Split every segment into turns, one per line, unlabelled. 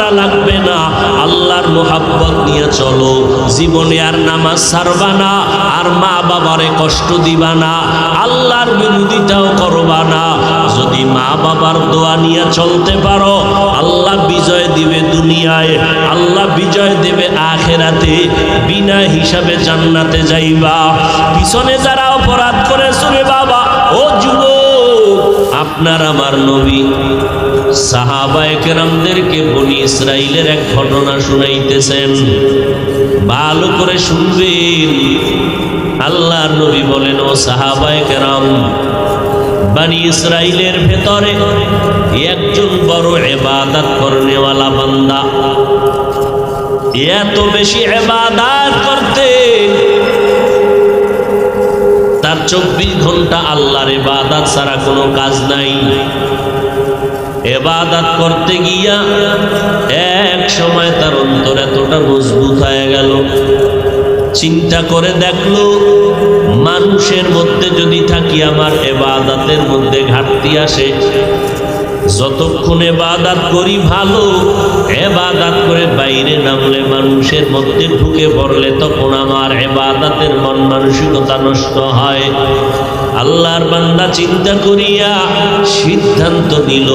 করা লাগবে না, আল্লাহর মোহাব্বত নিয়ে চলো। জীবনে আর নামাজ ছাড়বা না, আর মা বাবারে কষ্ট দিবা না, আল্লাহর বিরোধিতাও করবা না। যদি মা বাবার দোয়া নিয়ে চলতে পারো, আল্লাহ বিজয় দিবে দুনিয়ায়, আল্লাহ বিজয় দেবে আখিরাতে। বিনা হিসাবে জান্নাতে যাইবা। পিছনে যারা অপরাধ করেছো রে বাবা, ও যুবক, আপনার আমার নবী সাহাবায়ে কেরামদেরকে বনি ইসরাইলের এক ঘটনা শুনাইতেছেন। ভালো করে শুনবেন। আল্লাহর নবী বলেন, ও সাহাবায়ে কেরাম, বনি ইসরাইলের ভেতরে একজন বড় ইবাদত করনেওয়ালা বান্দা, এত বেশি ইবাদত করতে, তার 24 ঘন্টা আল্লাহর ইবাদত ছাড়া কোনো কাজ নাই। ইবাদত করতে গিয়া এক সময় তার অন্তর এতটা মজবুত হয়ে গেল, চিন্তা করে দেখলো, মানুষের মধ্যে যদি থাকি আমার ইবাদতের মধ্যে ঘাটতি আসে। যতক্ষণ ইবাদত করি ভালো, ইবাদত করে বাইরে নামলে, মানুষের মধ্যে ঢুকে পড়লে, তখন আমার ইবাদতের মন মানসিকতা নষ্ট হয়। আল্লাহর বান্দা চিন্তা করিয়া সিদ্ধান্ত নিল,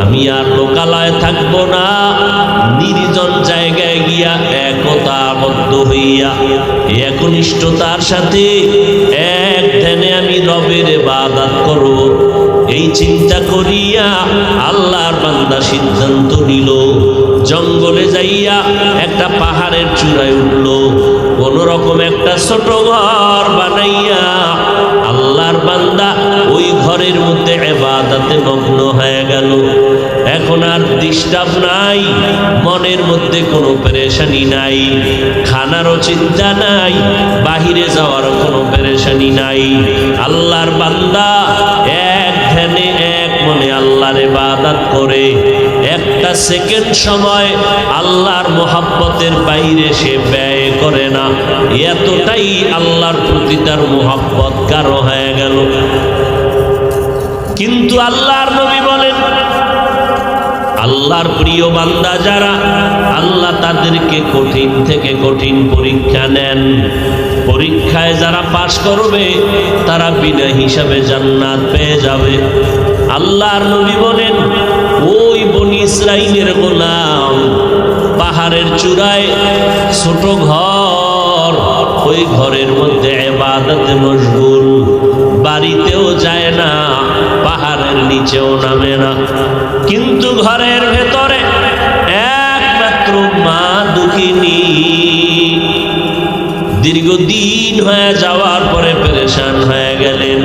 আমি আর লোকালয়ে থাকবো না, নির্জন জায়গায় গিয়া একতাবদ্ধ হইয়া একনিষ্ঠতার সাথে এক ধ্যানে আমি রবের ইবাদত করব। এই চিন্তা করিয়া আল্লাহর বান্দা সিদ্ধান্ত নিল, জঙ্গলে যাইয়া একটা পাহাড়ের চূড়ায় উঠল, কোন রকম একটা ছোট ঘর বানাইয়া আল্লাহর বান্দা ওই ঘরের মধ্যে ইবাদতে মগ্ন হয়ে গেল। এখন আর ডিস্টার্ব নাই, মনের মধ্যে কোনো পেরেশানি নাই, খানারও চিন্তা নাই, বাহিরে যাওয়ারও কোনো পেরেশানি নাই। আল্লাহর বান্দা এক ধ্যানে এক মনে আল্লাহর ইবাদত করে একটা সেকেন্ড সময় আল্লাহর মোহাব্বতের বাইরে সে ব্যয় করে না। এতটাই আল্লাহর প্রতি তার মোহাব্বত গাঢ় হয়ে গেল। কিন্তু আল্লাহর নবী বলেন, আল্লাহর প্রিয় বান্দা যারা, আল্লাহ তাদেরকে কঠিন থেকে কঠিন পরীক্ষা নেন। পরীক্ষায় যারা পাশ করবে তারা বিনা হিসাবে জান্নাত পেয়ে যাবে। আল্লাহর নবী বলেন, ওই বনি ইসরাইলের গোলাম পাহাড়ের চূড়ায় ছোট ঘর, ওই ঘরের মধ্যে ইবাদতে মশগুল, বাড়িতেও যায় না, পাহাড়ের নিচেও নামে না। কিন্তু ঘরের ভেতরে একমাত্র মা দুঃখিনী, দীর্ঘদিন হয়ে যাওয়ার পরে পেরেশান হয়ে গেলেন।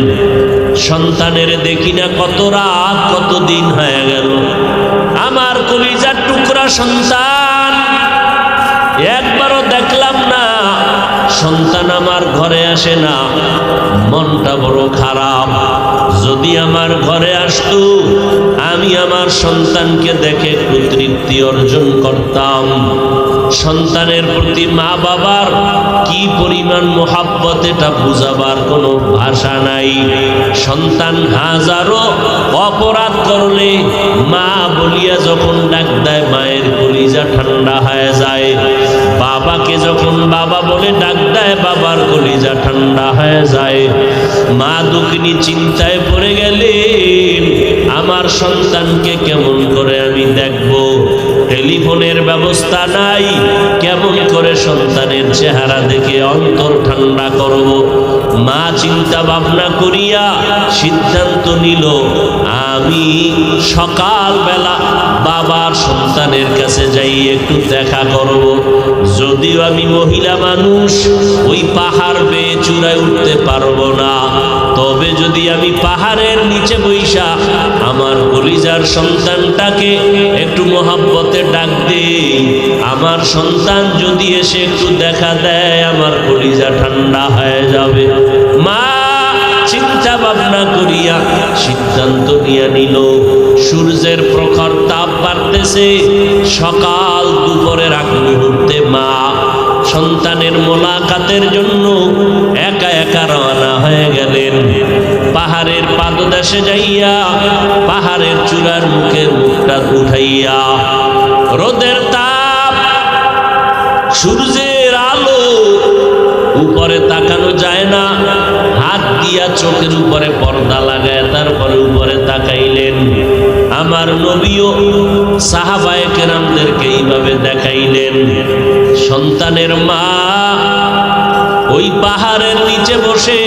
সন্তানের দেখি না, কত রাত কত দিন হয়ে গেল, আমার কলিজার টুকরা সন্তান একবারও দেখলাম না, সন্তান আমার ঘরে আসে না, মনটা বড় খারাপ। যদি আমার ঘরে আসতো, আমি আমার সন্তানকে দেখে একটু তৃপ্তি অর্জন করতাম। সন্তানের প্রতি মা বাবার কি পরিমাণ মোহাব্বত, এটা বুঝাবার কোনো ভাষা নাই। সন্তান হাজারো অপরাধ করলে মা বলিয়া যখন ডাক দেয়, মায়ের কলিজা ঠান্ডা হয়ে যায়। বাবাকে যখন বাবা বলে ডাক দেয়, বাবার কলিজা ঠান্ডা হয়ে যায়। মা দুঃখিনী চিন্তায় পড়ে গেলেন, আমার সন্তানকে কেমন করে আমি দেখব, টেলিফোনের ব্যবস্থা নাই, কেমন করে সন্তানের চেহারা দেখে অন্তর ঠান্ডা করব। মা চিন্তা ভাবনা করিয়া সিদ্ধান্ত নিল, আমি সকালবেলা বাবার সন্তানের কাছে যাই, একটু দেখা করব। যদিও আমি মহিলা মানুষ, ওই পাহাড় বেয়ে চূড়ায় উঠতে পারবো না, তবে যদি আমি পাহাড়ের নিচে বৈশা আমার কলিজার সন্তানটাকে একটু মোহাব্বতে ডাক দিই, আমার সন্তান যদি এসে একটু দেখা দেয়, আমার কলিজা ঠান্ডা হয়ে যাবে। মা চিন্তা ভাবনা করিয়া সিদ্ধান্ত নিয়ে নিল। সূর্যের প্রখর তাপ বাড়তেছে, সকাল দুপুরের আগ মুহূর্তে মা সন্তানের মোলাকাতের জন্য একা একা রওনা হয়ে গেলেন। পাহাড়ের পাদদেশে যাইয়া পাহাড়ের চূড়ার মুখে মুখটা উঠাইয়া রোদের তাপ, সূর্যের আলো, উপরে তাকানো যায় না। হাত দিয়া চোখের উপরে পর্দা লাগায় তারপরে উপরে তাকাইলেন। আমার নবীও সাহাবায়ে কেরামদেরকে এইভাবে দেখাইলেন। সন্তানের মা ওই পাহাড়ের নিচে বসে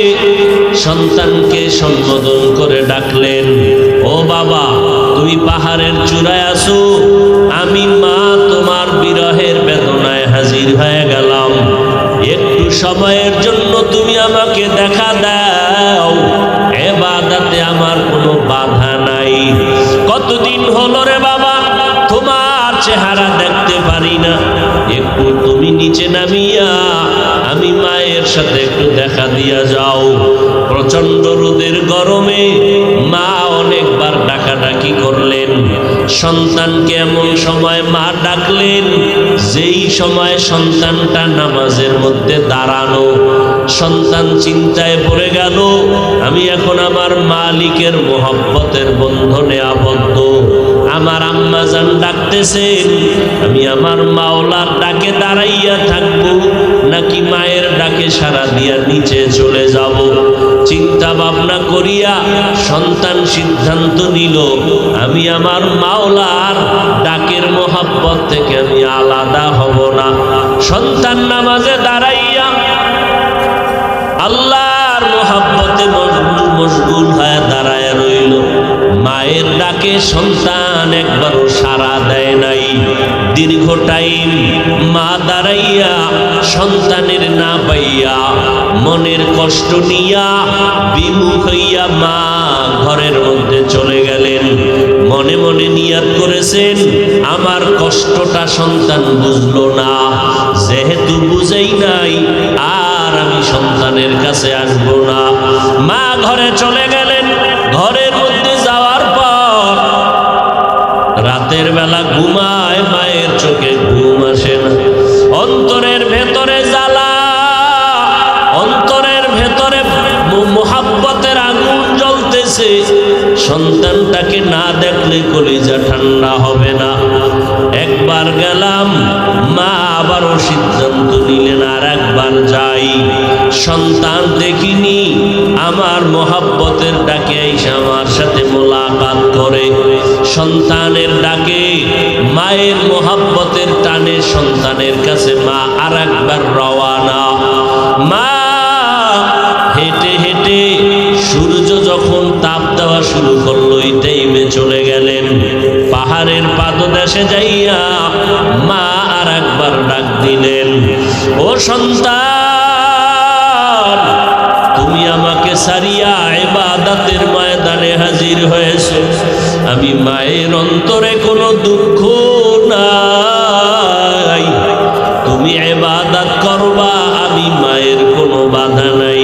সন্তানকে সম্বোধন করে ডাকলেন, ও বাবা, তুমি পাহাড়ের চূড়ায় আছো, আমি মা তোমার বিরহের বেদনায় হাজির হয়ে গেলাম। একটু সময়ের জন্য তুমি আমাকে দেখা দাও, ইবাদতে আমার কোনো বাধা নাই। কতদিন হলো রে বাবা তোমার চেহারা দেখতে পারি না, একটু তুমি নিচে নামিয়া আমি মায়ের সাথে একটু দেখা দিয়া যাও। প্রচন্ড রোদের গরমে মা অনেকবার ডাকাডাকি করলেন। সন্তানকে এমন সময় মা ডাকলেন যেই সময় সন্তানটা নামাজের মধ্যে দাঁড়ানো। সন্তান চিন্তায় পড়ে গেল, আমি এখন আমার মালিকের মোহব্বতের বন্ধনে আবদ্ধ। আমার আম্মা জান ডাকতেছেন, আমি আমার মাওলার ডাকে দাঁড়াইয়া থাকবো নাকি মায়ের ডাকে সাড়া দিয়া নিচে চলে যাব। চিন্তা ভাবনা করিয়া সন্তান সিদ্ধান্ত নিল, আমি আমার মাওলার ডাকের মোহব্বত থেকে আমি আলাদা হব না। সন্তান নামাজে দাঁড়াইয়া আল্লাহর মোহব্বতে মশগুল হয়ে দাঁড়ায় রইল। মায়ের ডাকে সন্তান একবারও সাড়া দেয় নাই। দীর্ঘ টাইম মা দাঁড়াইয়া সন্তানের না পাইয়া মনের কষ্ট নিয়া বিমুখ হইয়া মা ঘরের মধ্যে চলে গেলেন। মনে মনে নিয়াত করেছেন, আমার কষ্টটা সন্তান বুঝলো না, যেহেতু বুঝেই নাই আর আমি সন্তানের কাছে আসবো না। মা ঘরে চলে গেলেন। ঘরের মধ্যে যাওয়ার পর রাতের বেলা ঘুমায়, মায়ের চোখে ঘুম আসে না। অন্তরের ভেতরে জ্বালা, অন্তরের ভেতরে মোহাব্বতের আগুন জ্বলতেছে। সন্তানটাকে না দেখলে কলিজা ঠান্ডা হবে না। একবার গেলাম, মা আবারও সিদ্ধান্ত নিলেন আর একবার যাই। সন্তান দেখিনি, আমার মোহাব্বতের ডাকে এসে আমার সাথে মোলাকাত করে। সন্তানের ডাকে মায়ের মোহাব্বতের টানে সন্তানের কাছে মা আর একবার রওয়ানা। মা হেঁটে হেঁটে সূর্য যখন তাপ দেওয়া শুরু করলো এই টাইমে চলে গেলেন। পাহাড়ের পাদদেশে যাইয়া মা আর একবার ডাক দিলেন, ও সন্তান, তুমি আমাকে সারিয়া ইবাদতের ময়দানে হাজির হয়েছো। আমি মায়ের অন্তরে কোনো দুঃখ নাই, তুমি ইবাদত করবা, আমি মায়ের কোনো বাধা নাই।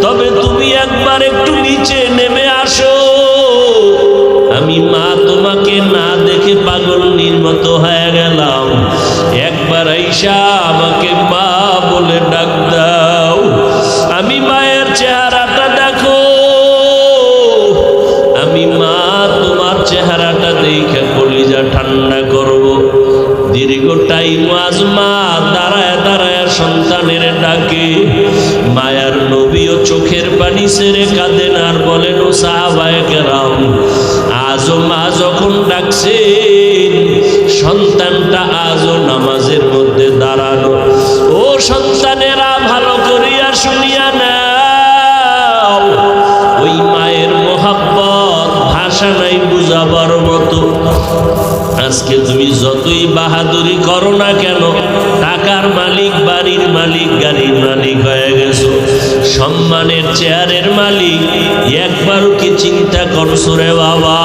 তবে তুমি একবার একটু নিচে নেমে আসো, আমি মা তোমাকে না দেখে পাগলের মতো হয়ে গেলাম। একবার আইসা আমাকে মা বলে ডাক দাও, আমি মায়ের চেহারাটা দেখো, আমি মা তোমার চেহারাটা দেখে কলিজা ঠান্ডা করব। দীর্ঘ টাইম আজ মা দাঁড়ায় দাঁড়ায় সন্তানের ডাকে। মায়ার নবীও চোখের পানি ছেড়ে কাঁদেন আর বলেন, ও সাহাবায়ে কেরাম, আজও মা যখন ডাকছেন সন্তানটা আজও নামাজের মধ্যে দাঁড়ানো। ও সন্তানেরা, ভালো করিয়া শুনিয়া নাও, ওই মায়ের মোহাব্বত ভাষা নাই বুঝাবার মতো। আজকে তুমি যতই বাহাদুরি করো না কেন, টাকার মালিক, বাড়ির মালিক, গাড়ির মালিক হয়ে গেছো, সম্মানের চেয়ারের মালিক, একবারও কি চিন্তা করছো রে বাবা?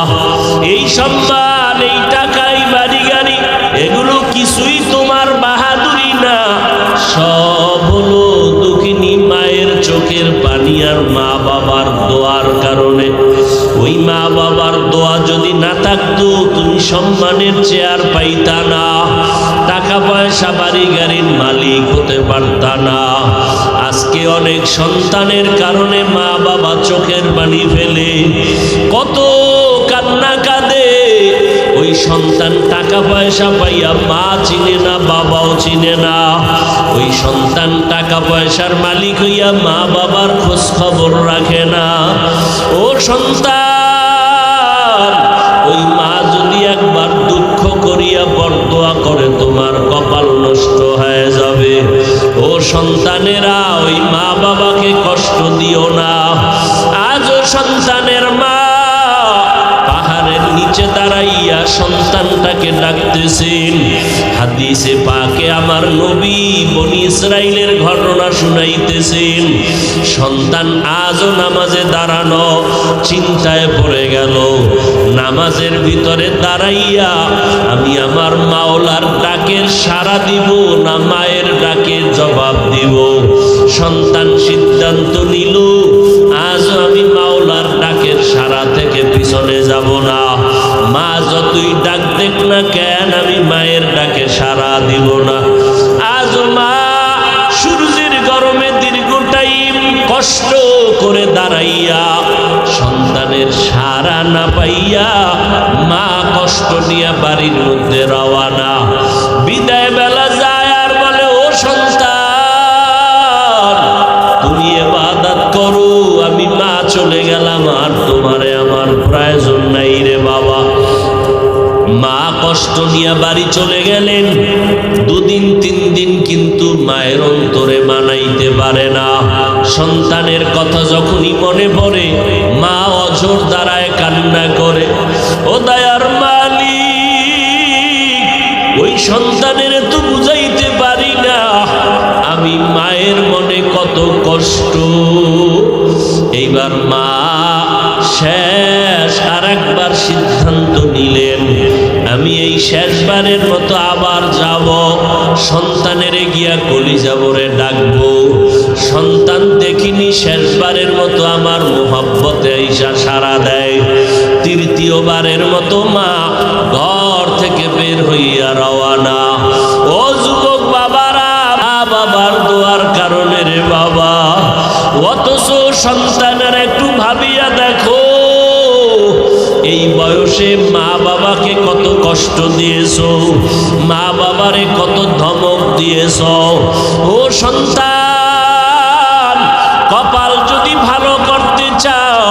এই সম্মান, এই টাকা, এই বাড়ি গাড়ি, এগুলো কিছুই তোমার বাহাদুরি না, সব হলো দুঃখিনী মায়ের চোখের পানি আর মা বাবার দোয়ার কারণে। ওই মা বাবার দোয়া যদি না থাকতো তুমি সম্মানের চেয়ার পাইতা না, টাকা পয়সা বাড়ি গাড়ির মালিক হতে পারতা না। আজকে অনেক সন্তানের কারণে মা বাবা চোখের পানি ফেলে কত কান্না কাঁদে, ওই সন্তান টাকা পয়সা পাইয়া মা চিনে না, বাবাও চিনে না। ওই সন্তান টাকা পয়সার মালিক হইয়া মা বাবার খোঁজ খবর রাখে না। ও সন্তান, ওই মা যদি একবার দুঃখ করিয়া বরদোয়া করে তোমার কপাল নষ্ট হয়ে যাবে। ও সন্তানেরা, ওই মা বাবাকে কষ্ট দিও না। আজও সন্তানের মা পাহাড়ের নিচে দাঁড়াইয়া সন্তানটাকে ডাকতেছেন। হাদিসে পাকে আমার নবী বনি ইসরাইলের ঘটনা শুনাইতেছেন। সন্তান আজও নামাজে দাঁড়ানো চিন্তায় পড়ে গেল। নামাজের ভিতরে দাঁড়াইয়া আমি আমার মাওলার ডাকের সাড়া দিব না মায়ের ডাকে জবাব দিব। সন্তান সিদ্ধান্ত নিল, আজও আমি মাওলার ডাকের সাড়া থেকে পিছনে যাব না। মা যতই ডাক দেখ না কেন, আমি মায়ের ডাকে সাড়া দিব না। আজও মা সূর্যের গরমে দীর্ঘ টাইম কষ্ট করে দাঁড়াইয়া সন্তানের সাড়া না পাইয়া মা কষ্ট নিয়ে বাড়ির মধ্যে রওয়ানা। বিদায় বেলা যায় আর বলে, ও সন্তান, তুমি ইবাদত করো, আমি মা চলে গেলাম, আর তোমারে আমার প্রয়োজন নাই রে বাবা। মা কষ্ট নিয়ে বাড়ি চলে গেলেন। দুদিন তিন দিন কিন্তু মায়ের অন্তরে মানাইতে পারে না। সন্তানের কথা যখনই মনে পড়ে মা অঝোর দাঁড়ায় কান্না করে। ও দয়ার মালিক, ওই সন্তানের তো বুঝাইতে পারি না আমি মায়ের মনে কত কষ্ট। এইবার মা শেষ আর একবার সিদ্ধান্ত নিলেন, আমি এই শেষবারের মতো আবার যাব, সন্তানের গিয়া কলিজা ভরে ডাকবো। সন্তান দেখিনি শেষবারের মতো আমার মোহাব্বতে ঈশা সাড়া দেয়। তৃতীয়বারের মতো মা ঘর থেকে বের হইয়া রওয়ানা। ও যুবক বাবারা, বাবার দোয়ার কারণে রে বাবা। অথচ সন্তানের একটু ভাবিয়া দেখো, এই বয়সে মা বাবাকে কত কষ্ট দিয়েছো, মা বাবারে কত ধমক দিয়েছো। ও সন্তান, কপাল যদি ভালো করতে চাও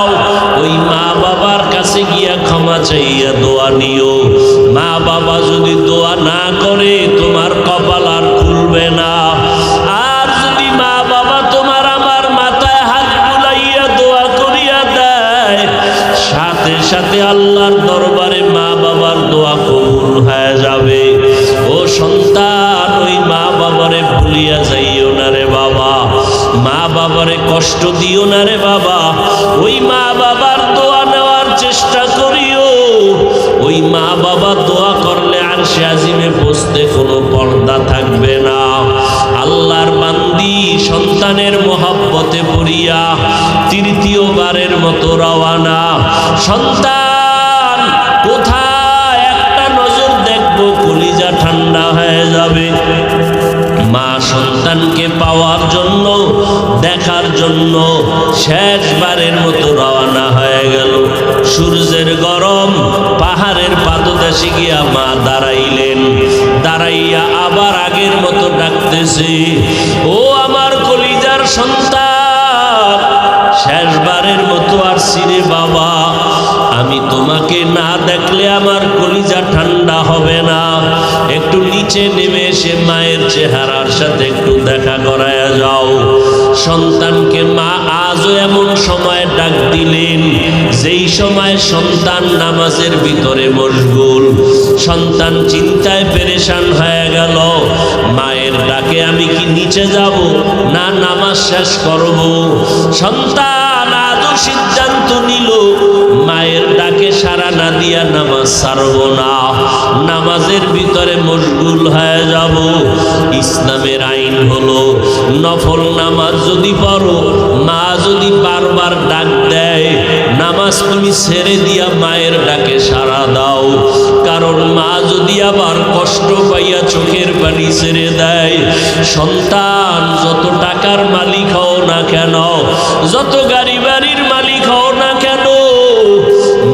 ওই মা বাবার কাছে গিয়া ক্ষমা চাইয়া দোয়া নিও। মা বাবা যদি দোয়া না করে তোমার কপাল আর খুলবে না। আর যদি মা বাবা তোমার আমার মাথায় হাত বুলাইয়া দোয়া করিয়া দেয়, সাথে সাথে আল্লাহর দরবারে মা বাবার দোয়া কবুল হয়ে যাবে। ও সন্তান, ওই মা বাবারে ভুলিয়া যাইও না রে বাবা, মা বাবারে কষ্ট দিও না রে বাবা। ওই মা বাবার দোয়া নেওয়ার চেষ্টা করিও। ওই মা বাবা দোয়া করলে আরশে আজিমে বসতে কোনো পর্দা থাকবে না। আল্লাহর বান্দি সন্তানের মোহাব্বতে পড়িয়া তৃতীয়বারের মতো রওয়ানা। সন্তান কোথায় একটা নজর দেখবো, কলিজা ঠান্ডা হয়ে যাবে। মা সন্তানকে পাওয়ার জন্য, দেখার জন্য শেষবারের মতো রওনা হয়ে গেল। সূর্যের গরম, পাহাড়ের পাদদেশে গিয়া মা দাঁড়াইলেন। দাঁড়াইয়া আবার আগের মতো ডাকতেছে, ও আমার কলিজার সন্তান, শেষবারের মতো আসছি রে বাবা। আমি তোমাকে না দেখলে আমার কলিজা ঠান্ডা হবে না। একটু নিচে নেমে এসে মায়ের চেহারার সাথে একটু দেখা করায়া যাও। সন্তানকে মা আজও এমন সময় ডাক দিলেন যেই সময় সন্তান নামাজের ভিতরে মশগুল। সন্তান চিন্তায় পেরেশান হয়ে গেল, মায়ের ডাকে আমি কি নিচে যাব না নামাজ শেষ করব। সন্তান আজও সিদ্ধান্ত নিল মায়ের ডাকে সাড়া না দিয়া নামাজ ছাড়ব না, নামাজের ভিতরে মশগুল হয়ে যাব। ইসলামের আইন হলো নফল নামাজ যদি পড়ো, মা যদি বারবার ডাক দেয়, নামাজ তুমি ছেড়ে দিয়া মায়ের ডাকে সাড়া দাও। কারণ মা যদি আবার কষ্ট পাইয়া চোখের পানি ছেড়ে দেয়, সন্তান যত টাকার মালিক হও না কেন, যত গাড়ি বাড়ির মালিক হও না কেন,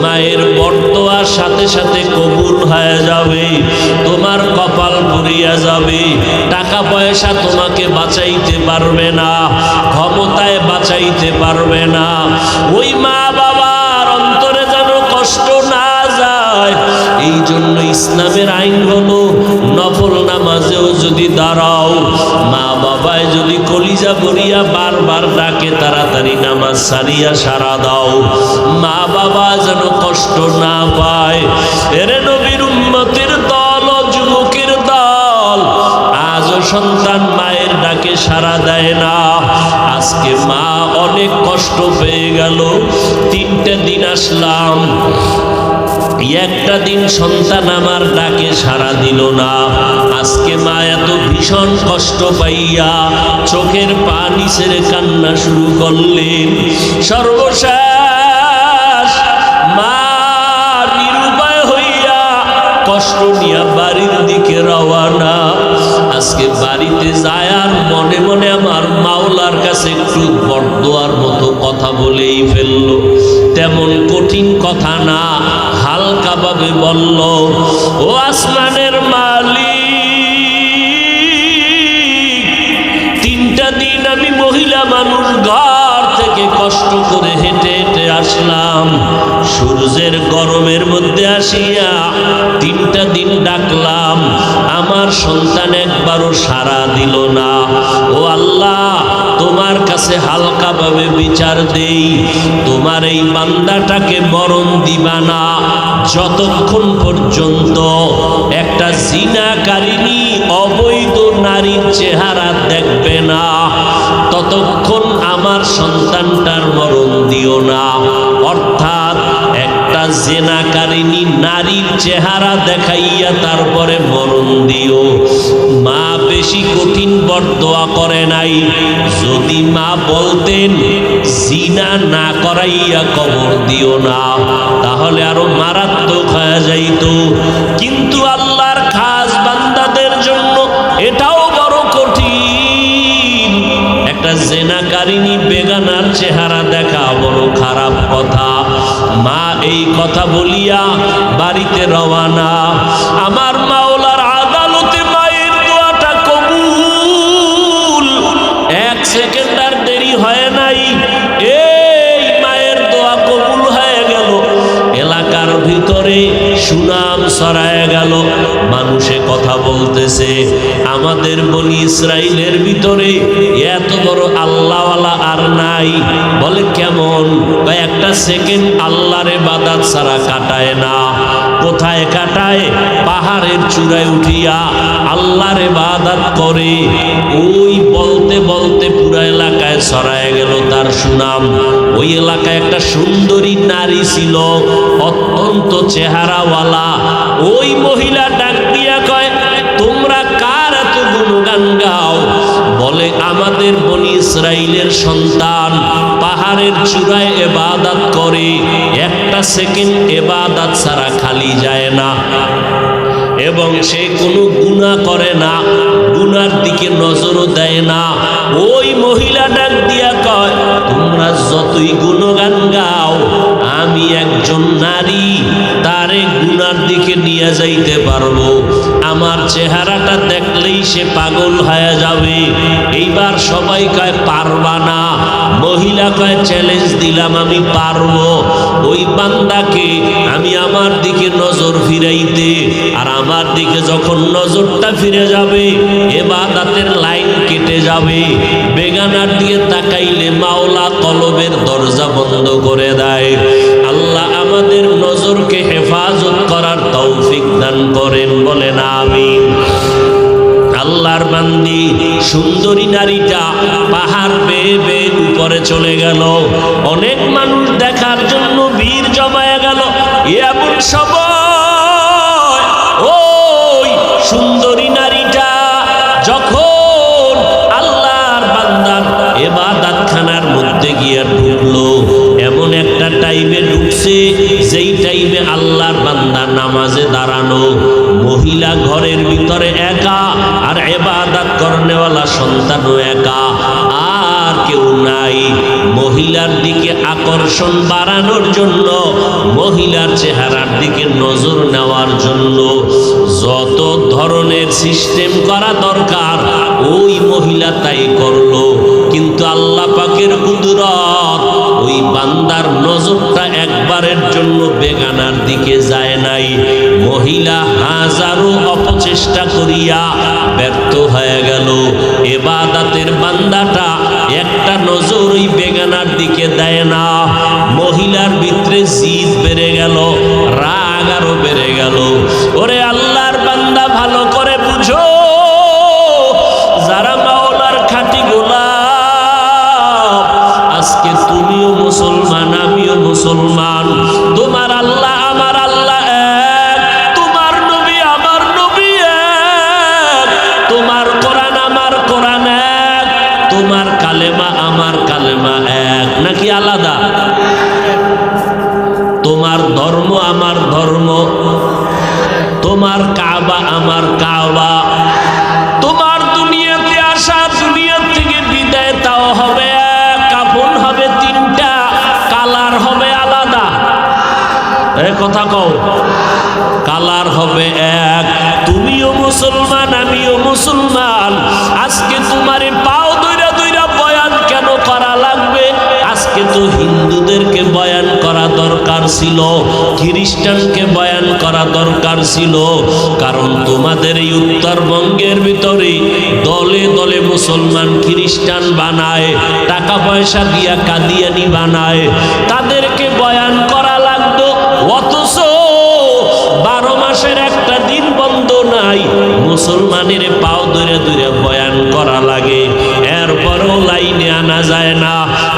মায়ের বরদোয়ার সাথে সাথে কবুল হয়ে যাবে, তোমার কপাল পুড়িয়া যাবে, টাকা পয়সা তোমাকে বাঁচাইতে পারবে না, ক্ষমতায় বাঁচাইতে পারবে না। ওই মা বাবার অন্তরে যেন কষ্ট না যায়, এই জন্য ইসলামের আইন হলো নফল নামাজেও যদি দাঁড়াও, মা বাবায় যদি কলিজা ভরিয়া বারবার ডাকে তাড়াতাড়ি নামাজ সারিয়া সারা দাও, মা বাবা যেন কষ্ট না পায়। এরে নবীর উম্মতের দল ও যুবকের দল, আজও সন্তান মায়ের ডাকে সাড়া দেয় না। আজকে মা অনেক কষ্ট পেয়ে গেল, 3টে দিন আসলাম, একটা দিন সন্তান আমার ডাকে সাড়া দিল না। আজকে মা এত ভীষণ কষ্ট পাইয়া চোখের পানি ছেড়ে কান্না শুরু করলেন। সর্বশেষ মা নিরুপায় হইয়া কষ্ট নিয়ে বাড়ির দিকে রওয়ানা। আজকে বাড়িতে যায় আর মনে মনে আমার মাওলার কাছে একটু বরদোয়ার মতো কথা বলেই ফেলল। তেমন কঠিন কথা না, হালকা ভাবে বলল, ও আসমানের মালিক, 3টা দিন আমি মহিলা মানুষ ঘর থেকে কষ্ট করে হেঁটে হেঁটে আসলাম, সূর্যের গরমের মধ্যে আসিয়া 3টা দিন ডাকলাম, আমার সন্তান একবারও সাড়া দিল না। ও আল্লাহ, তোমার কাছে হালকা ভাবে বিচার দেই, তোমার এই বান্দাটাকে মরণ দিবা না যতক্ষণ পর্যন্ত একটা জিনাকারিনী অবৈধ নারীর চেহারা দেখবে না, ততক্ষণ আমার সন্তানটার মরণ দিও না। অর্থাৎ একটা জিনাকারিনী নারীর চেহারা দেখাইয়া তারপরে মরণ দিও। মা বেশি কঠিন বরদোয়া করে নাই। যদি মা বলতেন জিনা না করাইয়া কবর দিও না, তাহলে আরো মারাত্মক হয়ে যাইত। কিন্তু আল্লাহর খাস বান্দাদের জন্য এটাও বড় কঠিন। একটা জিনাকারিনী বেগানার চেহারা দেখা বড় খারাপ কথা। মা এই কথা বলিয়া বাড়িতে রওয়ানা। আমার মাওলার আদালতে মায়ের দোয়াটা কবুল, 1 সেকেন্ড আর দেরি হয় নাই, এই মায়ের দোয়া কবুল হয়ে গেল। এলাকার ভিতরে সুনাম ছড়ায় গেল, মানুষে কথা বলতেছে আমাদের বনি ইসরাইলের ভিতরে এত বড় আল্লাহওয়ালা আর নাই। বলে কেমন? বা 1টা সেকেন্ড আল্লাহর ইবাদত ছাড়া কাটায় না। কোথায় কাটায়? পাহাড়ের চূড়ায় উঠিয়া আল্লাহর ইবাদত করে। ওই বলতে বলতে পুরা এলাকায় ছড়ায় গেল তার সুনাম। ওই এলাকায় একটা সুন্দরী নারী ছিল, অত্যন্ত চেহারাওয়ালা। ওই মহিলা ডাক দিয়া কয়, তোমরা কার এত গুণগান গাও? বলে আমাদের বনি ইসরাইলের সন্তান পাহাড়ের চূড়ায় ইবাদত করে, 1টা সেকেন্ড ইবাদত ছাড়া খালি যায় না, এবং সে কোনো গুনাহ করে না, গুনার দিকে নজরও দেয় না। ওই মহিলা ডাক দিয়া কয়, তোমরা যতই গুণগান গাও, আমি একজন নারী, তারে গুনার দিকে নিয়ে যাইতে পারবো। আমার চেহারাটা দেখলেই সে পাগল হয়ে যাবে। এইবার সবাই কয় পারবা না। মহিলা কয় চ্যালেঞ্জ দিলাম, আমি পারবো। ওই বান্দাকে আমি আমার দিকে নজর ফিরাইতে, আর আমার দিকে যখন নজরটা ফিরে যাবে ইবাদতের লাইন কেটে যাবে। বেগানার দিকে তাকাইলে মাওলা কলবের দরজা বন্ধ করে দেয়। আল্লাহ আমাদের নজরকে হেফাজত করার তৌফিক দান করেন, বলেন আমিন। আল্লাহর বান্দি সুন্দরী নারীটা পাহাড় বেয়ে বেয়ে উপরে চলে গেল। অনেক মানুষ দেখার জন্য ভিড় জমায়ে গেল। এমন সময় ওই সুন্দরী নারীটা যখন আল্লাহর বান্দার ইবাদতখানার মধ্যে গিয়ে ঢুকলো, এমন একটা টাইমে ঢুকছে যেই টাইমে আল্লাহর বান্দা নামাজে দাঁড়ানো। মহিলা ঘরের ভিতরে একা, আর ইবাদত করনেওয়ালা সন্তানও একা। আর কেউ নাই মহিলার দিকে আকর্ষণ বাড়ানোর জন্য, মহিলার চেহারার দিকে নজর নেওয়ার জন্য যত ধরনের সিস্টেম করা দরকার ওই মহিলা তাই করলো। কিন্তু আল্লাহ পাকের কুদরত, ওই বান্দার নজরটা একবারের জন্য বেগানার দিকে যায় নাই। মহিলা হাজারো অপচেষ্টা করিয়া ব্যর্থ হয়ে গেল। ইবাদতের বান্দাটা একটা নজর ওই বেগানার দিকে দেয় না। মহিলার ভিতরে জিদ বেড়ে গেল, রাগ আরো বেড়ে গেল। ওরে আল্লাহর বান্দা ভালো করে বুঝো, যারা মাওলার খাঁটি গোলাম, আজকে তুমিও মুসলমান আমিও মুসলমান, তোমার আল্লাহ আমার আল্লাহ এক, তোমার নবী আমার নবী এক, তোমার কোরআন আমার কোরআন এক, তোমার কালেমা আমার কালেমা এক, নাকি আলাদা? তোমার ধর্ম আমার ধর্ম, তোমার কাবা আমার কাবা, তোমার দুনিয়াতে আসা দুনিয়ার থেকে বিদায় তাও হবে এক, কাফন হবে তিনটা, কালার হবে আলাদা। কথা কও, কালার হবে এক। তুমিও মুসলমান আমিও মুসলমান। আজকে তোমার পাও দইরা দইরা বয়ান কেন করা লাগবে? আজকে তো হিন্দুদেরকে বয়ান করা দরকার ছিল, খ্রিস্টানকে বয়ান করা দরকার ছিল। কারণ তোমাদের এই উত্তরবঙ্গের ভিতরে দলে দলে মুসলমান খ্রিস্টান বানায়, টাকা পয়সা দিয়া কাদিয়ানি বানায়, তাদেরকে বয়ান করা লাগতো। অথচ 12 মাসের একটা দিন বন্ধ নাই, মুসলমানের পাও ধরে ধরে বয়ান করা লাগে, এরপরও লাইনে আনা যায় না।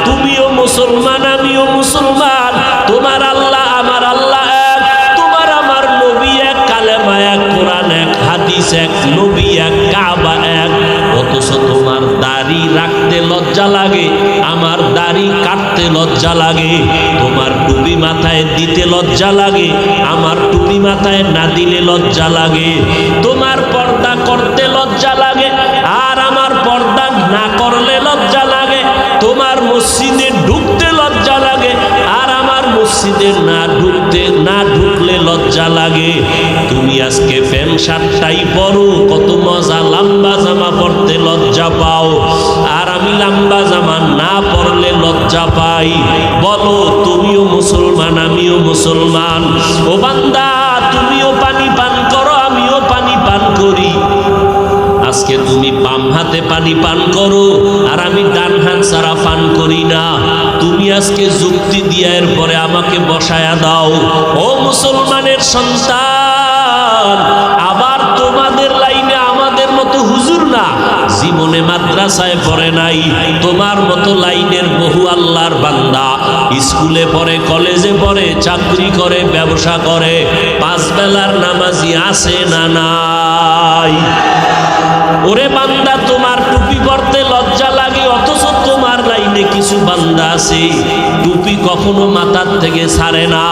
তুমিও মুসলমান আমিও মুসলমান, তোমার আল্লাহ আমার আল্লাহ এক, তোমার আমার নবী এক, কালেমা এক, কোরআন এক, হাদিস এক, নবী এক, কাবা এক। অথচ তোমার দাড়ি রাখতে লজ্জা লাগে, আমার দাড়ি কাটতে লজ্জা লাগে, তোমার টুপি মাথায় দিতে লজ্জা লাগে, আমার টুপি মাথায় না দিলে লজ্জা লাগে, তোমার পর্দা করতে লজ্জা লাগে আর আমার পর্দা না করলে লজ্জা লাগে, তোমার মসজিদে ঢুকতে লজ্জা লাগে আর আমার মসজিদে না ঢুকলে লজ্জা লাগে। তুমি আজকে প্যান্ট শার্টটাই পরো, কত মজা, লম্বা জামা পরতে লজ্জা পাও, আর আমি লম্বা জামা না পরলে লজ্জা পাই। বলো, তুমিও মুসলমান আমিও মুসলমান। ও বান্দা, তুমিও পানি পান করো আমিও পানি পান করি। আজকে তুমি বাম হাতে পানি পান করো আর আমি ডান হাত ছাড়া পান করি না। তুমি আজকে যুক্তি দিয়া এরপরে আমাকে বসায়া দাও। ও মুসলমানের সন্তান, আবার তোমাদের লাইনে আমাদের মতো হুজুর না, জীবনে মাদ্রাসায় পড়ে নাই, তোমার মতো লাইনের বহু আল্লাহর বান্দা স্কুলে পড়ে, কলেজে পড়ে, চাকরি করে, ব্যবসা করে, 5 বেলার নামাজি আছে না নাই? ওরে বান্দা, তোমার টুপি পরতে লজ্জা লাগে, অথচ তোমার লাইনে কিছু বান্দা আছে টুপি কখনো মাথার থেকে ছাড়ে না,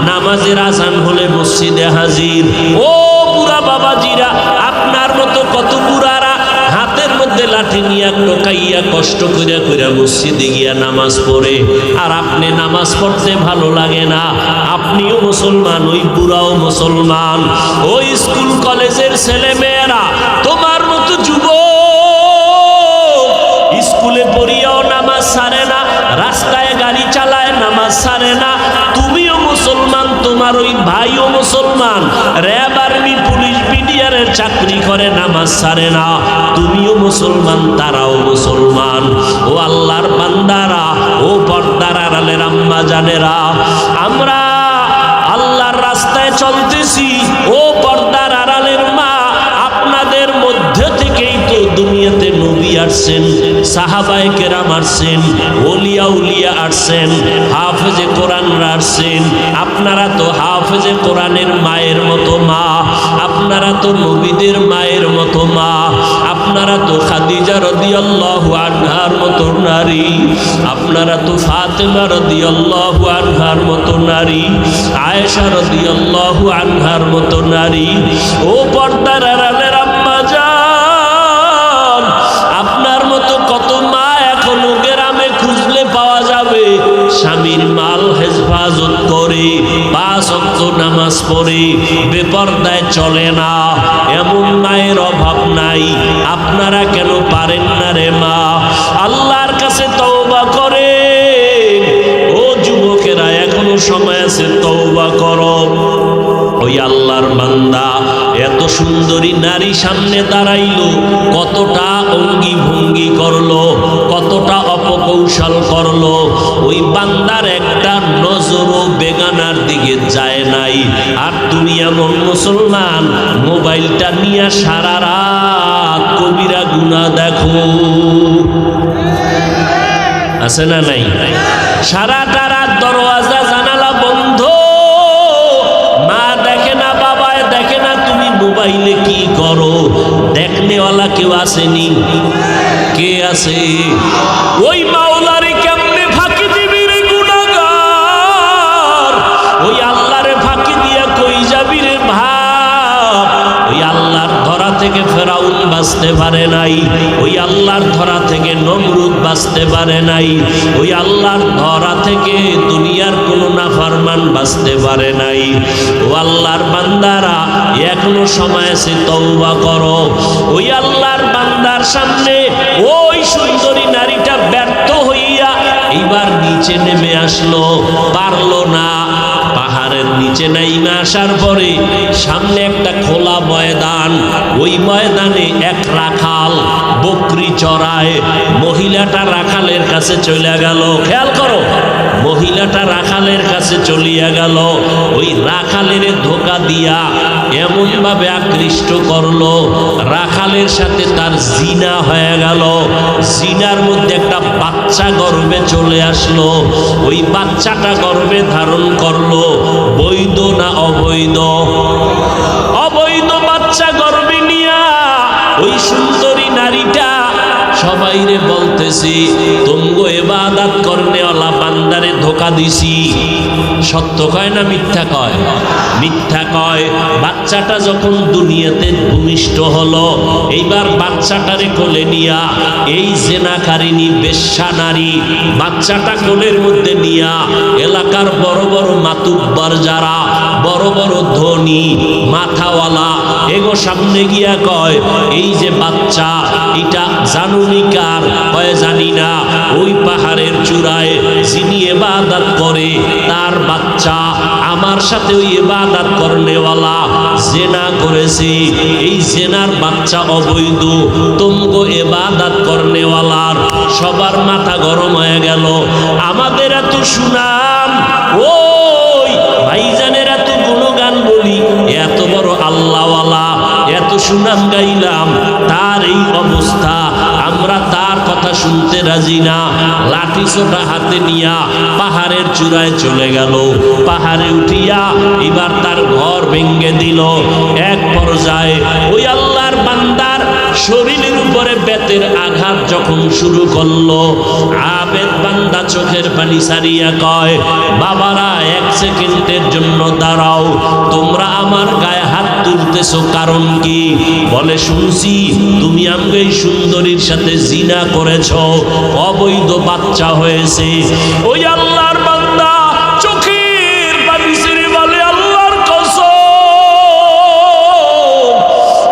নামাজের আজান হলে মসজিদে হাজির। ও বুড়া বাবাজিরা, আপনার মতো কত বুড়ারা হাতের মধ্যে লাঠি নিয়ে টোকাইয়া কষ্ট কইরা কইরা মসজিদে গিয়া নামাজ পড়ে, আর আপনি নামাজ পড়তে ভালো লাগে না। আপনিও মুসলমান, ওই বুড়াও মুসলমান। ওই স্কুল কলেজের ছেলে মেয়েরা তোমার মতো যুবক স্কুলে পড়িয়াও নামাজ ছাড়ে না, রাস্তায় গাড়ি চালায় নামাজ ছাড়ে না। তুমিও মুসলমান, তোমার ওই ভাইও মুসলমান, র্যাব আর্মি পুলিশ বিডিআরের চাকরি করে, নামাজ ছাড়ে না। তুমিও মুসলমান, তারাও মুসলমান। ও আল্লাহর বান্দারা, ও পর্দার আড়ালের আম্মা জানেরা, আমরা আল্লাহর রাস্তায় চলতেছি। ও পর্দার আড়ালের মা, আপনাদের মধ্যে থেকেই তো দুনিয়াতে নবী আসছেন, সাহাবায়ে কেরাম আসছেন, ওলিয়া উলিয়া আসছেন, হাফেজে কোরআনরা আসছেন। আপনারা তো হাফেজে কোরআনের মায়ের মতো মা, আপনারা তো নবীদের মায়ের মতো মা, আপনারা তো খাদিজা রাদিয়াল্লাহু আনহার মতো নারী, আপনারা তো ফাতেমা রাদিয়াল্লাহু আনহার মতো নারী, আয়েশা রাদিয়াল্লাহু আনহার মতো নারী। ও পর্দার আড়ালের আম্মা জান, আপনার মতো কত মা এখনো গ্রামে ওয়াক্ত নামাজ পড়ে বেপরদায় চলে না, এমন মায়ের অভাব নাই। আপনারা কেন পারেন না রে মা? আল্লাহর কাছে তওবা করে। ও যুবকেরা, এখনো সময় আছে, তওবা করো। ওই আল্লাহর বান্দা এত সুন্দরী নারী সামনে দাঁড়াইলো, কতটা অঙ্গি ভঙ্গি করলো, কতটা অপকৌশল করলো। ওই বান্দার একটা নজরও বেগানার দিকে যায় নাই। আর তুমি এমন মুসলমান, মোবাইলটা নিয়ে সারা রাত কবিরা গুনাহ দেখো, আছে না নাই? সারাটা রাত দরওয়াজা জানালা বন্ধ, মা দেখে না, বাবায় দেখে না, তুমি মোবাইলে কি করো? দেখনেওয়ালা কেউ আসেনি? কে আছে? ওই মাওলারে কেমনে ফাঁকি দিবি রে গুনাহগার? ওই আল্লাহরে ফাঁকি দিয়া কই যাবি রে ভাব? ওই আল্লাহর ধরা থেকে ফেরাউন বাঁচতে পারে নাই, ওই আল্লাহর ধরা থেকে নমরুদ বাঁচতে পারে নাই, ওই আল্লাহর ধরা থেকে দুনিয়ার কোনো নাফরমান বাঁচতে পারে নাই। ও আল্লাহর বান্দারা, এখনো সময় আছে, তওবা করো। ওই আল্লাহর বান্দার সামনে ওই সুন্দরী নারীটা ব্যর্থ হইয়া এইবার নিচে নেমে আসলো, পারলো না। পাহাড়ের নিচে নাইমে আসার পরে সামনে একটা খোলা ময়দান, ওই ময়দানে এক রাখাল বকরি চড়ায়। মহিলাটা রাখালের কাছে চলে গেল, খেয়াল করো, মহিলাটা রাখালের কাছে চলিয়া গেল। ওই রাখালের ধোকা দিয়া এমন ভাবে আকৃষ্ট করলো, রাখালের সাথে তার জিনা হয়ে গেল। জিনার মধ্যে একটা বাচ্চা গর্ভে চলে আসলো। ওই বাচ্চাটা গর্ভে ধারণ করলো। বৈধ না অবৈধ? অবৈধ বাচ্চা গর্ভে নিয়া ওই সুন্দরী নারীটা সবাইরে বলতেছি, তুমগো ইবাদত করনেওয়ালা বান্দারে ধোকা দিছি। সত্য কয় না মিথ্যা কয়? মিথ্যা কয়। বাচ্চাটা যখন দুনিয়াতে ভূমিষ্ঠ হলো, এইবার বাচ্চাটারে কোলে নিয়া এই জেনাকারিনী বেশ্যা নারী বাচ্চাটা কোলের মধ্যে নিয়া এলাকার বড় বড় মাতুব্বর যারা বড় বড় ধনী মাথাওয়ালা এগো সামনে গিয়া কয়, এই যে বাচ্চা, এটা জানুনি কার? কয় জানি না। ওই পাহাড়ের চূড়ায় যিনি ইবাদত করে তার বাচ্চা, আমার সাথে ওই ইবাদত করনেওয়ালা জেনা করেছে, এই জেনার বাচ্চা অবৈধ। তুমগো ইবাদত করনেওয়ালার সবার মাথা গরম হয়ে গেল। আমাদের এত সুনাম, ওই ভাইজানের এত গুণগান বলি, এত বড় আল্লাহওয়ালা, এত সুনাম গাইলাম, তার এই অবস্থা। আমরা তার কথা শুনতে রাজি না। লাঠি ছোটা হাতে নিয়া পাহাড়ের চূড়ায় চলে গেল। পাহাড়ে উঠিয়া এবার তার ঘর ভেঙ্গে দিল। এক পর্যায়ে ওই আল্লাহর বান্দার শরীরের উপরে বেতের আঘাত যখন শুরু করলো, আবেদ বান্দা চোখের পানি সারিয়া কয়, বাবারা এক সেকেন্ডের জন্য দাঁড়াও, তোমরা আমার গায়ে হাত তুলতেছো কারণ কি? বলে, শুনছি তুমি আমাকে এই সুন্দরীর সাথে জিনা করেছ, অবৈধ বাচ্চা হয়েছে। ওই আল্লাহর বান্দা চোখের পানি ছেড়ে বলে, আল্লাহর কসম,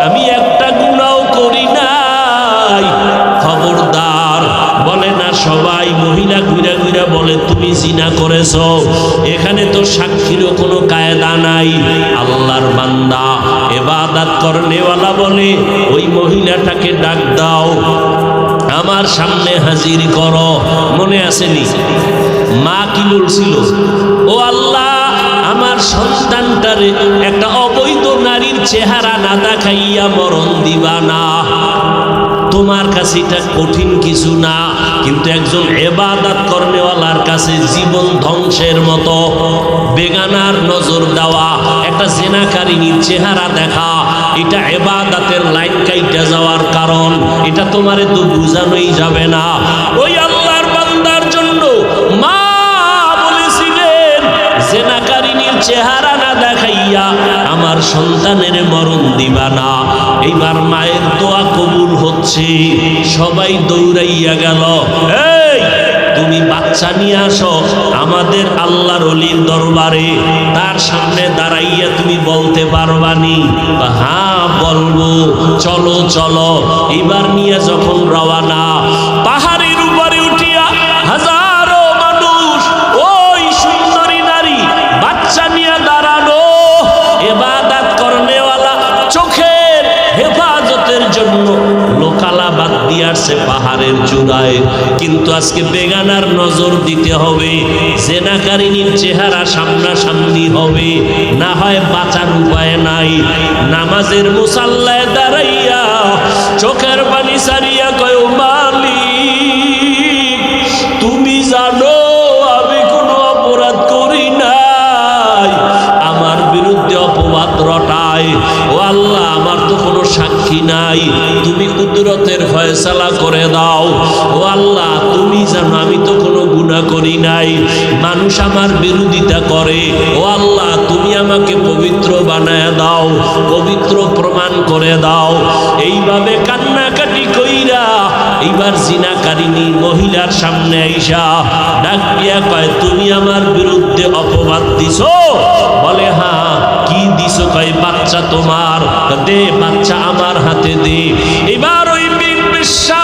আমি একটা গুনাহও করি নাই। খবরদার। বলে না সবাই, মহিলা ঘুরে ঘুরে বলে, তুমি জিনা করেছ। এখানে তো সাক্ষীরও কোনো কায়দা নাই। আল্লাহর বান্দা ইবাদত করনেওয়ালা বলে, ওই মহিলাটাকে ডাক দাও, আমার সামনে হাজির করো। মনে আসেনি? মা কি বলছিল? ও আল্লাহ, আমার সন্তানটারে একটা অবৈধ নারীর চেহারা না দেখাইয়া মরণ দিবা না। তোমার কাছে এটা কঠিন কিছু না, কিন্তু একজন ইবাদত করনেওয়ালার কাছে জীবন ধ্বংসের মতো। বেগানার নজর দেওয়া, একটা জেনাকারিনীর চেহারা দেখা, এটা ইবাদতের লাইন কাইটা যাওয়ার কারণ। এটা তোমারে তো বুঝানোই যাবে না। ওই আল্লাহর বান্দার জন্য মা বলেছিলেন, জেনাকারিনীর চেহারা না দেখাইয়া আমার সন্তানের মরণ দিবা না। এইবার মায়ের দোয়া কবুল হচ্ছে। সবাই দৌড়াইয়া গেল, এই তুমি বাচ্চা নিয়ে আসো আমাদের আল্লাহর ওলির দরবারে, তার সামনে দাঁড়াইয়া তুমি বলতে পারবানি? হ্যাঁ বলবো। চলো চলো। এবার নিয়ে যখন রওয়ানা, পাহাড়ের উপরে উঠিয়া হাজারো মানুষ, ওই সুন্দরী নারী বাচ্চা নিয়ে দাঁড়ানো, ইবাদত করনেওয়ালা, চোখের হেফাজতের জন্য লোকালা বাদ দিয়ে আসছে পাহাড়ের চূড়ায়। কিন্তু আজকে বেগানার নজর দিতে হবে, জেনাকারিনীর চেহারা সামনাসামনি হবে, না হয় বাঁচার উপায় নাই। নামাজের মুসাল্লায় দাঁড়াইয়া চোখের পানি সারিয়া কয়, মালিক তুমি জানো আমি কোনো অপরাধ করি নাই, আমার বিরুদ্ধে অপবাদ রটায়। ও আল্লাহ, আমার তো কোনো সাক্ষী নাই, তুমি কুদরতের ফয়সালা করে দাও। ও আল্লাহ, তুমি জানো আমি তো কোনো গুনাহ করি নাই, মানুষ আমার বিরোধিতা করে। ও আল্লাহ, তুমি আমাকে পবিত্র বানায় দাও, পবিত্র প্রমাণ করে দাও। এইভাবে কান্নাকাটি কইরা এইবার জিনাকারিনী মহিলার সামনে আইসা ডাক দিয়া কয়, তুমি আমার বিরুদ্ধে অপবাদ দিছো? বলে হ্যাঁ। কি দিছো? কয় বাচ্চা তোমার, দে বাচ্চা আমার হাতে দে। এবার ওই বেশ্যা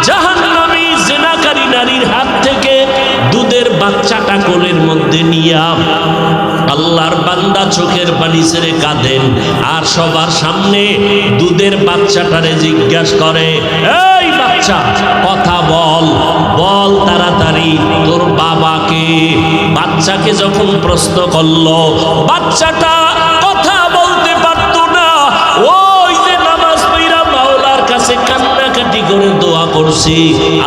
জাহান্নামী জিনাকারী নারীর হাত থেকে দুধের বাচ্চাটা কোলের মধ্যে নিয়া আল্লাহর বান্দা চোখের পানি ছেড়ে কাঁদেন, আর সবার সামনে দুধের বাচ্চাটারে জিজ্ঞাসা করে, এই বাচ্চা কথা বল, বল তাড়াতাড়ি তোর বাবাকে। বাচ্চাকে যখন প্রশ্ন করলো, বাচ্চাটা কথা বলতে পারতো না। ওই যে নামাজ পড়া মাওলার কাছে কান্নাকাটি করে দোয়া করছি,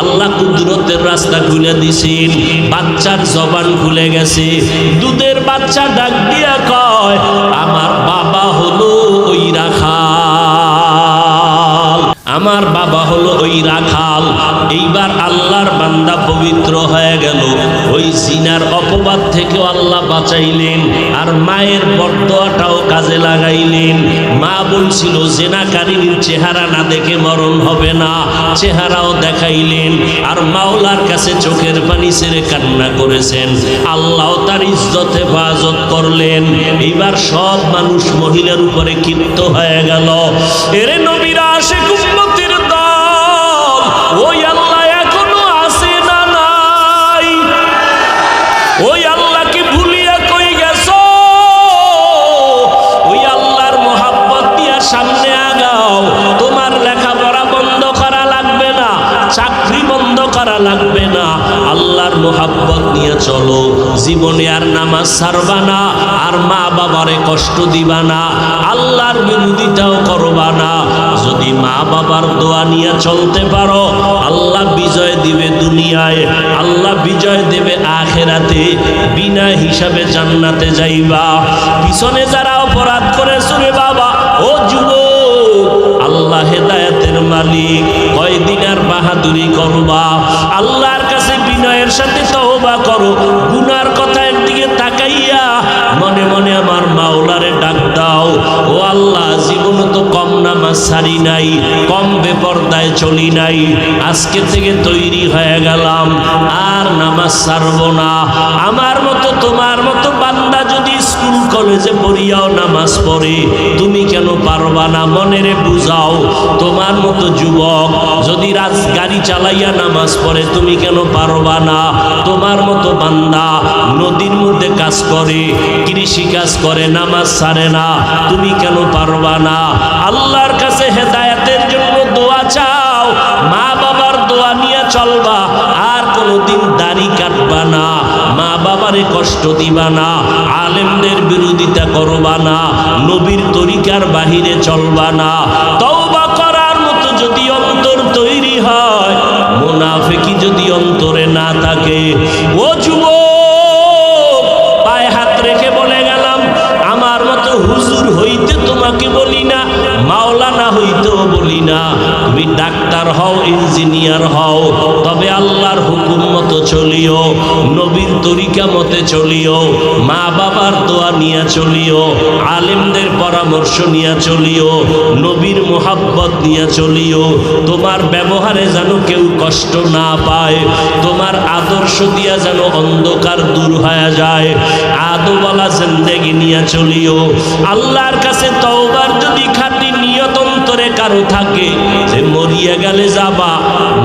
আল্লাহ কুদরতের রাস্তা খুলে দিছেন, বাচ্চার জবান খুলে গেছে। দুধের বাচ্চা ডাক দিয়া কয়, আমার বাবা হলো ওই রাখাল, আমার বাবা হলো ওই রাখাল। এইবার আল্লাহর বান্দা পবিত্র হয়ে গেল, ওই জিনার অপবাদ থেকেও আল্লাহ বাঁচাইলেন, আর মায়ের বরদোয়াটাও কাজে লাগাইলেন। মা বলছিল জিনাকারীর চেহারা না দেখে মরণ হবে না, চেহারাও দেখাইলেন, আর মাওলার কাছে চোখের পানি ছেড়ে কান্না করেছেন। আল্লাহ তার ইজ্জত হেফাজত করলেন। এইবার সব মানুষ মহিলার উপরে ক্ষিপ্ত হয়ে গেল। এরে নবীরা আশিক উম্মতের দল, ওই আল্লাহ এখনো আছে না নাই? ওই আল্লাহকে ভুলিয়া কই গেছো? ওই আল্লাহর মোহাব্বত দিয়া সামনে আগাও। তোমার লেখাপড়া বন্ধ করা লাগবে না, চাকরি বন্ধ করা লাগবে না, আল্লাহর মোহাব্বত নিয়ে চলো। জীবনে আর নামাজ ছাড়বা না, আর মা বাবারে কষ্ট দিবা না, আল্লাহর বিরোধিতাও করবা না। যদি মা বাবার দোয়া নিয়ে চলতে পারো, আল্লাহ বিজয় দিবে দুনিয়ায়, আল্লাহ বিজয় দেবে আখিরাতে, বিনা হিসাবে জান্নাতে যাইবা। পিছনে যারা অপরাধ করেছো রে বাবা, ও যুবক, আল্লাহ হেদায়েতের মালিক, কয়দিন আর বাহাদুরি করবা? আল্লাহর কাছে বিনয়ের সাথে তওবা করো। গুনার কথা একদিকে তাকাইয়া মনে মনে আমার মাওলারে ডাক দাও, ও আল্লাহ, জীবন তো কম নামাজ ছাড়ি নাই, কম বেপরদায় চলি নাই, আজকে থেকে তৈরি হয়ে গেলাম, আর নামাজ ছাড়বো না। আমার মতো তোমার মতো বান্দা যদি স্কুল কলেজে পড়িয়াও নামাজ পড়ে, তুমি কেন পারবা না? মনেরে বুঝাও। তোমার মতো যুবক যদি গাড়ি চালাইয়া নামাজ পড়ে, তুমি কেন পারবা না? তোমার মতো বান্দা নদীর মধ্যে কাজ করে, কৃষি কাজ করে, নামাজ ছাড়ে না, তুমি কেন পারবা না? আল্লাহর কাছে হেদায়েতের জন্য দোয়া চাও, মা বাবার দোয়া নিয়ে চলবা, আর কোনোদিন দাড়ি কাটবা না, মা বাবারে কষ্ট দিবা না, আলেমদের বিরোধিতা করবা না, নবীর তরিকার বাহিরে চলবা না। তওবা করার মতো যদি অন্তর তৈরি হয়, মুনাফিকি যদি অন্তরে না থাকে, ও যুবক, পায়ে হাত রেখে বলে গেলাম, আমার মতো হুজুর হইতে তোমাকে বলি না, মাওলানা হইতেও বলি না, তুমি ডাক্তার ডাক্তার হও, ইঞ্জিনিয়ার হও, তবে আল্লাহর হুকুম মতো চলিও, নবীর তরিকা মতে চলিও, মা বাবার দোয়া নিয়ে চলিও, আলেমদের পরামর্শ নিয়ে চলিও, নবীর মোহাব্বত নিয়ে চলিও। তোমার ব্যবহারে যেন কেউ কষ্ট না পায়, তোমার আদর্শ দিয়া যেন অন্ধকার দূর হয়ে যায়, আদোওয়ালা জিন্দেগি নিয়ে চলিও। আল্লাহর কাছে তওবার যদি খাঁটি নিয়ত অন্তরে কারো থাকে যে মরিয়া গেলে যাবা,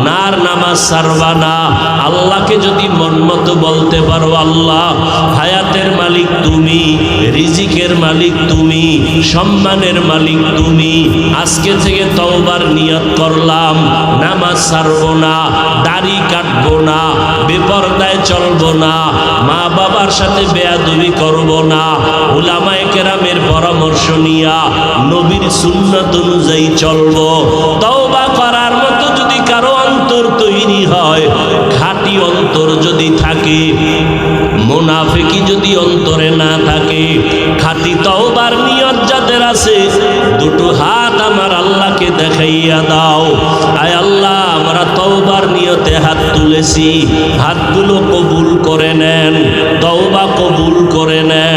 নার নামাজ ছাড়বা না, আল্লাহকে যদি মন মতো বলতে পারো, আল্লাহ হায়াতের মালিক তুমি, রিজিকের মালিক তুমি, সম্মানের মালিক তুমি, আজকে থেকে তওবার নিয়ত করলাম, নামাজ ছাড়বো না, দাড়ি কাটবো না, বেপরদায় চলবো না, মা বাবার সাথে বেয়াদবি করবো না, উলামায়ে কেরামের পরামর্শ নিয়া নবীর সুন্নাত অনুযায়ী চলবো। তওবা করার মতো যদি কারো অন্তর তৈরি হয়, খাঁটি অন্তর যদি থাকে, মুনাফিকি যদি অন্তরে না থাকে, খাঁটি তওবার নিয়ত যাদের আছে, দুটো হাত আমার আল্লাহকে দেখাইয়া দাও। আয় আল্লাহ, আমরা তওবার নিয়তে হাত তুলেছি, হাতগুলো কবুল করে নেন, তওবা কবুল করে নেন।